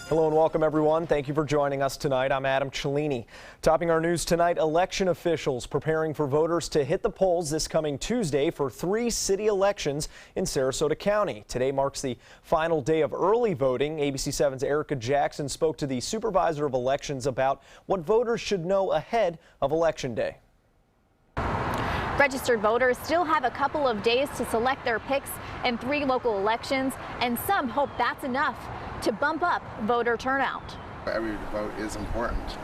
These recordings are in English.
Hello and welcome everyone. Thank you for joining us tonight. I'm Adam Cellini. Topping our news tonight, election officials preparing for voters to hit the polls this coming Tuesday for 3 city elections in Sarasota County. Today marks the final day of early voting. ABC 7's Erica Jackson spoke to the supervisor of elections about what voters should know ahead of Election Day. Registered voters still have a couple of days to select their picks in 3 local elections, and some hope that's enough to bump up voter turnout. Every vote is important,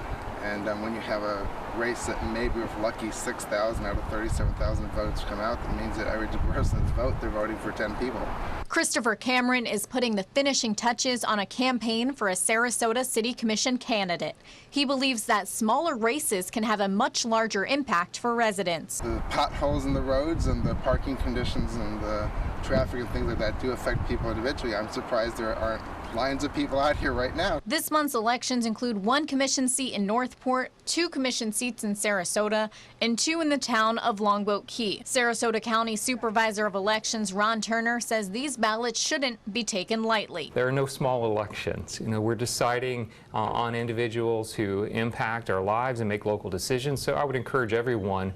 and when you have a race that maybe if lucky 6,000 out of 37,000 votes come out, that means that every person's vote, they're voting for 10 people. Christopher Cameron is putting the finishing touches on a campaign for a Sarasota City Commission candidate. He believes that smaller races can have a much larger impact for residents. The potholes in the roads and the parking conditions and the traffic and things like that do affect people individually. I'm surprised there aren't lines of people out here right now. This month's elections include 1 commission seat in Northport, 2 commission seats in Sarasota, and 2 in the town of Longboat Key. Sarasota County Supervisor of Elections Ron Turner says these ballots shouldn't be taken lightly. There are no small elections. We're deciding on individuals who impact our lives and make local decisions, so I would encourage everyone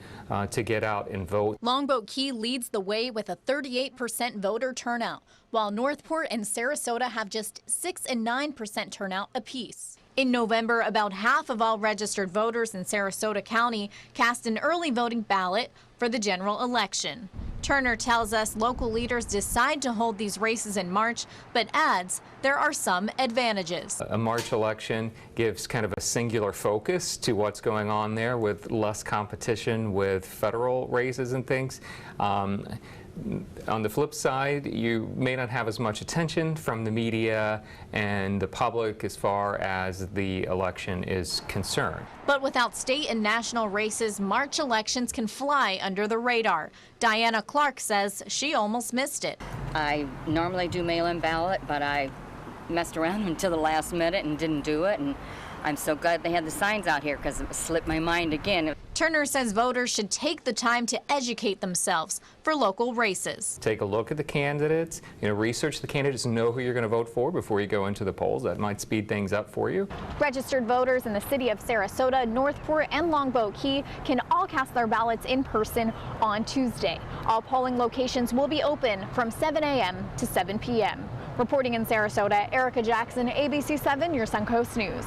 to get out and vote. Longboat Key leads the way with a 38% voter turnout, while Northport and Sarasota have just 6 and 9% turnout apiece. In November, about half of all registered voters in Sarasota County cast an early voting ballot for the general election. Turner tells us local leaders decide to hold these races in March, but adds there are some advantages. A March election gives kind of a singular focus to what's going on there with less competition with federal races and things. On the flip side, you may not have as much attention from the media and the public as far as the election is concerned. But without state and national races, March elections can fly under the radar. Diana Clark says she almost missed it. I normally do mail-in ballot, but I messed around until the last minute and didn't do it. And I'm so glad they had the signs out here because it slipped my mind again. Turner says voters should take the time to educate themselves for local races. Take a look at the candidates, research the candidates, know who you're going to vote for before you go into the polls. That might speed things up for you. Registered voters in the city of Sarasota, Northport, and Longboat Key can all cast their ballots in person on Tuesday. All polling locations will be open from 7 a.m. to 7 p.m. Reporting in Sarasota, Erica Jackson, ABC 7, your Suncoast News.